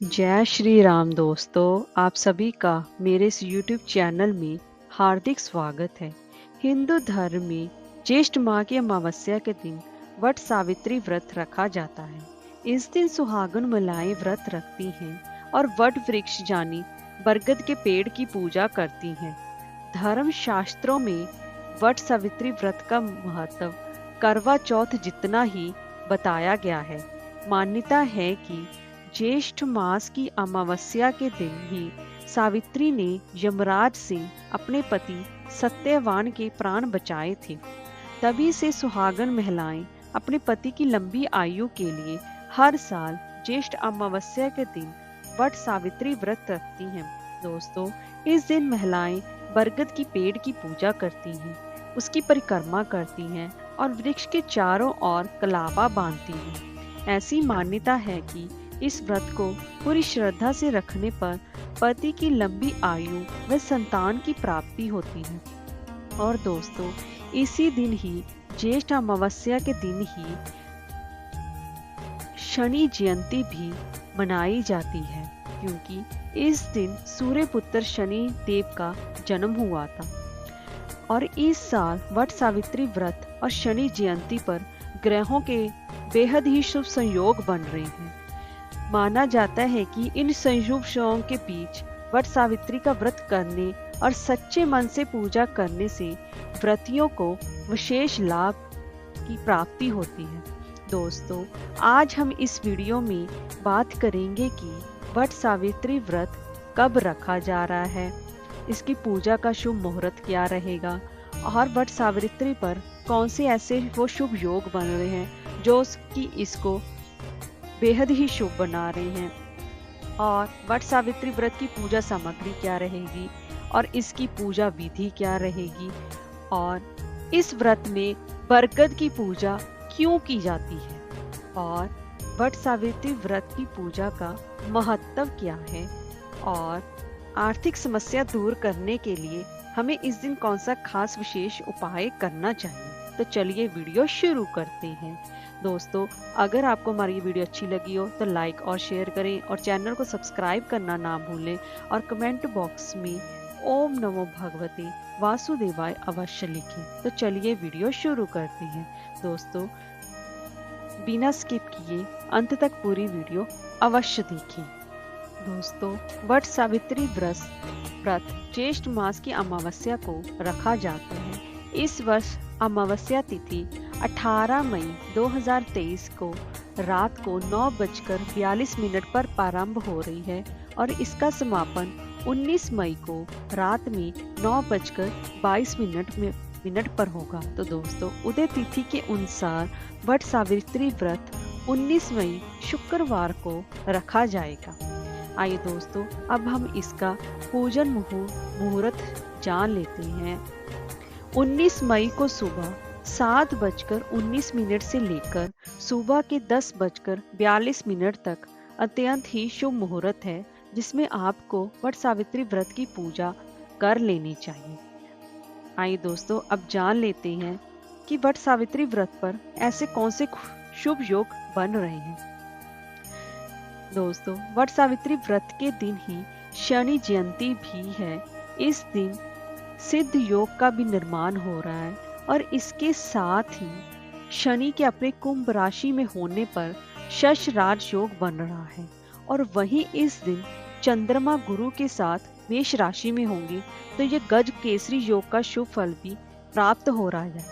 जय श्री राम दोस्तों, आप सभी का मेरे इस YouTube चैनल में हार्दिक स्वागत है। हिंदू धर्म में ज्येष्ठ माह की अमावस्या के दिन वट सावित्री व्रत रखा जाता है। इस दिन सुहागन महिलाएं व्रत रखती हैं और वट वृक्ष यानी बरगद के पेड़ की पूजा करती हैं। धर्म शास्त्रों में वट सावित्री व्रत का महत्व करवा चौथ जितना ही बताया गया है। मान्यता है कि ज्येष्ठ मास की अमावस्या के दिन ही सावित्री ने यमराज से अपने पति सत्यवान के प्राण बचाए थे। तभी से सुहागन महिलाएं अपने पति की लंबी आयु के लिए हर साल ज्येष्ठ अमावस्या के दिन वट सावित्री व्रत रखती हैं। दोस्तों, इस दिन महिलाएं बरगद की पेड़ की पूजा करती हैं, उसकी परिक्रमा करती हैं और वृक्ष के चारों ओर कलावा बांधती हैं। ऐसी मान्यता है कि इस व्रत को पूरी श्रद्धा से रखने पर पति की लंबी आयु व संतान की प्राप्ति होती है। और दोस्तों, इसी दिन ही ज्येष्ठ अमावस्या के दिन ही शनि जयंती भी मनाई जाती है, क्योंकि इस दिन सूर्य पुत्र शनि देव का जन्म हुआ था। और इस साल वट सावित्री व्रत और शनि जयंती पर ग्रहों के बेहद ही शुभ संयोग बन रहे हैं। माना जाता है कि इन संयोगों के बीच वट सावित्री का व्रत करने और सच्चे मन से पूजा करने से व्रतियों को विशेष लाभ की प्राप्ति होती है। दोस्तों, आज हम इस वीडियो में बात करेंगे कि वट सावित्री व्रत कब रखा जा रहा है, इसकी पूजा का शुभ मुहूर्त क्या रहेगा और वट सावित्री पर कौन से ऐसे वो शुभ योग बन रहे हैं जो इसको बेहद ही शुभ बना रहे हैं, और वट सावित्री व्रत की पूजा सामग्री क्या रहेगी और इसकी पूजा विधि क्या रहेगी, और इस व्रत में बरगद की पूजा क्यों की जाती है, और वट सावित्री व्रत की पूजा का महत्व क्या है, और आर्थिक समस्या दूर करने के लिए हमें इस दिन कौन सा खास विशेष उपाय करना चाहिए। तो चलिए वीडियो शुरू करते हैं। दोस्तों, अगर आपको हमारी वीडियो अच्छी लगी हो तो लाइक और शेयर करें और चैनल को सब्सक्राइब करना ना भूलें, और कमेंट बॉक्स में ओम नमो भगवते वासुदेवाय अवश्य लिखें। तो चलिए वीडियो शुरू करते हैं। दोस्तों, बिना स्किप किए अंत तक पूरी वीडियो अवश्य देखें। दोस्तों, वट सावित्री व्रत ज्येष्ठ मास की अमावस्या को रखा जाता है। इस वर्ष अमावस्या तिथि 18 मई 2023 को रात को 9:42 पर प्रारंभ हो रही है और इसका समापन 19 मई को रात में 9:22 पर होगा। तो दोस्तों, उदय तिथि के अनुसार वट सावित्री व्रत 19 मई शुक्रवार को रखा जाएगा। आइए दोस्तों, अब हम इसका पूजन मुहूर्त जान लेते हैं। 19 मई को सुबह 7:19 से लेकर सुबह के 10:42 तक अत्यंत ही शुभ मुहूर्त है, जिसमें आपको वट सावित्री व्रत की पूजा कर लेनी चाहिए। आइए दोस्तों, अब जान लेते हैं कि वट सावित्री व्रत पर ऐसे कौन से शुभ योग बन रहे हैं। दोस्तों, वट सावित्री व्रत के दिन ही शनि जयंती भी है। इस दिन सिद्ध योग का भी निर्माण हो रहा है और इसके साथ ही शनि के अपने कुंभ राशि में होने पर शश राज योग बन रहा है, और वहीं इस दिन चंद्रमा गुरु के साथ मेष राशि में होंगे, तो ये गज केसरी योग का शुभ फल भी प्राप्त हो रहा है।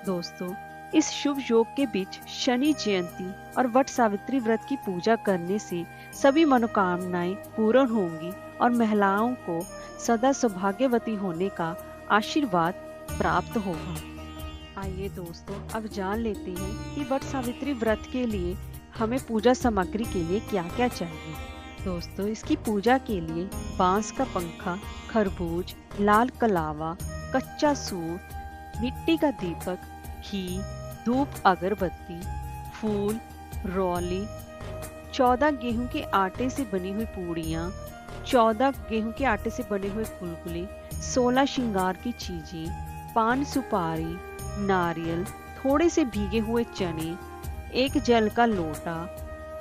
दोस्तों, इस शुभ योग के बीच शनि जयंती और वट सावित्री व्रत की पूजा करने से सभी मनोकामनाएं पूर्ण होंगी और महिलाओं को सदा सौभाग्यवती होने का आशीर्वाद प्राप्त होगा। आइए दोस्तों, अब जान लेते हैं कि वट सावित्री व्रत के लिए हमें पूजा सामग्री के लिए क्या क्या चाहिए। दोस्तों, इसकी पूजा के लिए बांस का पंखा, खरबूज, लाल कलावा, कच्चा सूत, मिट्टी का दीपक, घी, धूप, अगरबत्ती, फूल, रौली, 14 गेहूं के आटे से बनी हुई पूड़ियाँ, 14 गेहूं के आटे से बने हुए गुलगुले, 16 श्रृंगार की चीजें, पान, सुपारी, नारियल, थोड़े से भीगे हुए चने, एक जल का लोटा,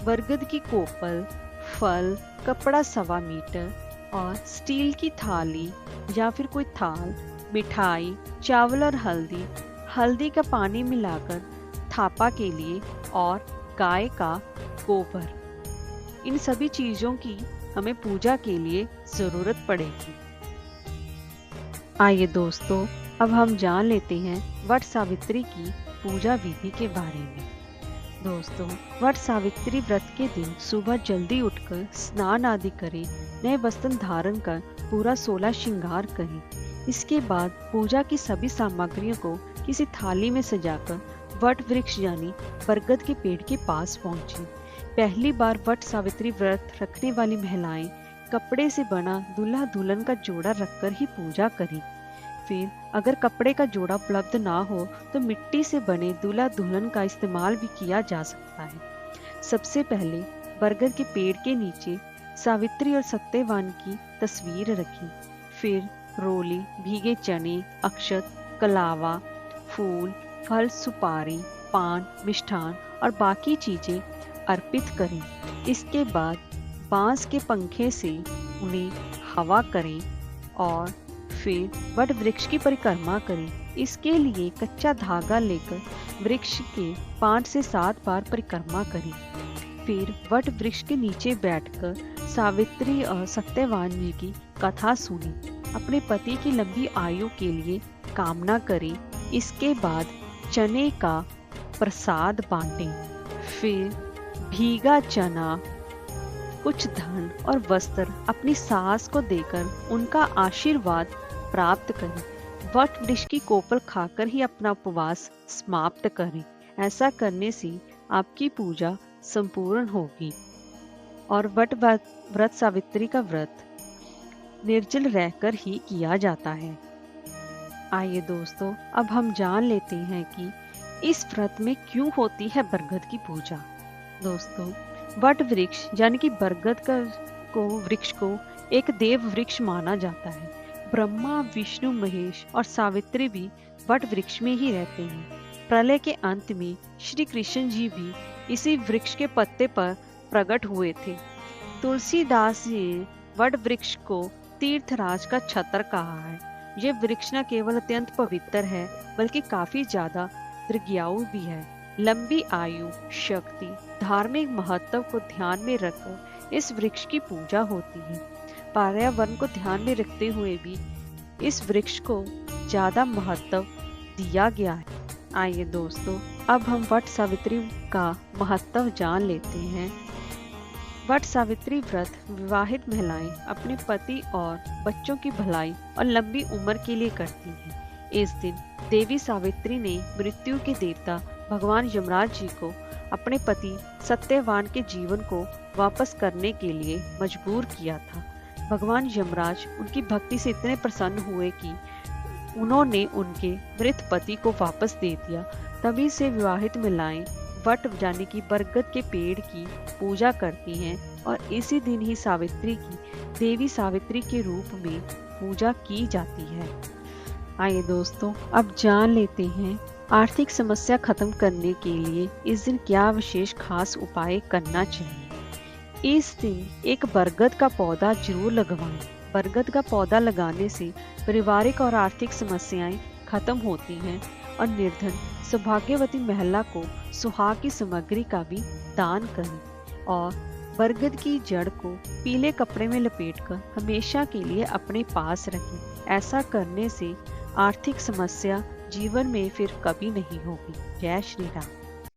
बरगद की कोपल, फल, कपड़ा 1.25 मीटर और स्टील की थाली या फिर कोई थाल, मिठाई, चावल और हल्दी, हल्दी का पानी मिलाकर थापा के लिए और गाय का गोबर, इन सभी चीजों की हमें पूजा के लिए जरूरत पड़ेगी। आइए दोस्तों, अब हम जान लेते हैं वट सावित्री की पूजा विधि के बारे में। दोस्तों, वट सावित्री व्रत के दिन सुबह जल्दी उठकर स्नान आदि करें, नए वस्त्र धारण कर पूरा 16 श्रृंगार करें। इसके बाद पूजा की सभी सामग्रियों को किसी थाली में सजाकर वट वृक्ष यानी बरगद के पेड़ के पास पहुंचे। पहली बार वट सावित्री व्रत रखने वाली महिलाएं कपड़े से बना दूल्हा दुल्हन का जोड़ा रखकर ही पूजा करें। फिर अगर कपड़े का जोड़ा उपलब्ध ना हो तो मिट्टी से बने दूल्हा दुल्हन का इस्तेमाल भी किया जा सकता है। सबसे पहले बरगद के पेड़ के नीचे सावित्री और सत्यवान की तस्वीर रखी। फिर रोली, भीगे चने, अक्षत, कलावा, फूल, फल, सुपारी, पान, मिष्ठान और बाकी चीजें अर्पित करें। इसके बाद बांस के पंखे से उन्हें हवा करें और फिर वट वृक्ष की परिक्रमा करें। इसके लिए कच्चा धागा लेकर वृक्ष के 5 से 7 बार परिक्रमा करें। फिर वट वृक्ष के नीचे बैठकर सावित्री और सत्यवान जी की कथा सुनें। अपने पति की लंबी आयु के लिए कामना करें। इसके बाद चने का प्रसाद बांटें। फिर भीगा चना, कुछ धन और वस्त्र अपनी सास को देकर उनका आशीर्वाद प्राप्त करें। वट वृक्ष की कोपल खाकर ही अपना उपवास समाप्त करें। ऐसा करने से आपकी पूजा संपूर्ण होगी। और वट व्रत सावित्री का व्रत निर्जल रहकर ही किया जाता है। आइए दोस्तों, अब हम जान लेते हैं कि इस व्रत में क्यों होती है बरगद की पूजा। दोस्तों, वट वृक्ष यानी कि बरगद वृक्ष को एक देव वृक्ष माना जाता है। ब्रह्मा, विष्णु, महेश और सावित्री भी वट वृक्ष में ही रहते हैं। प्रलय के अंत में श्री कृष्ण जी भी इसी वृक्ष के पत्ते पर प्रकट हुए थे। तुलसीदास जी वट वृक्ष को तीर्थराज का छत्र कहा है। यह वृक्ष न केवल अत्यंत पवित्र है बल्कि काफी ज्यादा दीर्घायु भी है। लंबी आयु, शक्ति, धार्मिक महत्व को ध्यान में रखकर इस वृक्ष की पूजा होती है। पर्यावरण को ध्यान में रखते हुए भी इस वृक्ष को ज्यादा महत्व दिया गया है। आइए दोस्तों, अब हम वट सावित्री का महत्व जान लेते हैं। वट सावित्री व्रत विवाहित महिलाएं अपने पति और बच्चों की भलाई और लंबी उम्र के लिए करती हैं। इस दिन देवी सावित्री ने मृत्यु के देवता भगवान यमराज जी को अपने पति सत्यवान के जीवन को वापस करने के लिए मजबूर किया था। भगवान यमराज उनकी भक्ति से इतने प्रसन्न हुए कि उन्होंने उनके मृत पति को वापस दे दिया। तभी से विवाहित महिलाएं वट यानी कि बरगद के पेड़ की पूजा करती हैं और इसी दिन ही सावित्री की देवी सावित्री के रूप में पूजा की जाती है। आइए दोस्तों, अब जान लेते हैं आर्थिक समस्या खत्म करने के लिए इस दिन क्या विशेष खास उपाय करना चाहिए। इस दिन एक बरगद का पौधा जरूर लगवाएं। बरगद का पौधा लगाने से पारिवारिक और आर्थिक समस्याएं खत्म होती हैं और निर्धन सौभाग्यवती महिला को सुहाग की सामग्री का भी दान करें और बरगद की जड़ को पीले कपड़े में लपेटकर हमेशा के लिए अपने पास रखें। ऐसा करने से आर्थिक समस्या जीवन में फिर कभी नहीं होगी। जय श्री राम।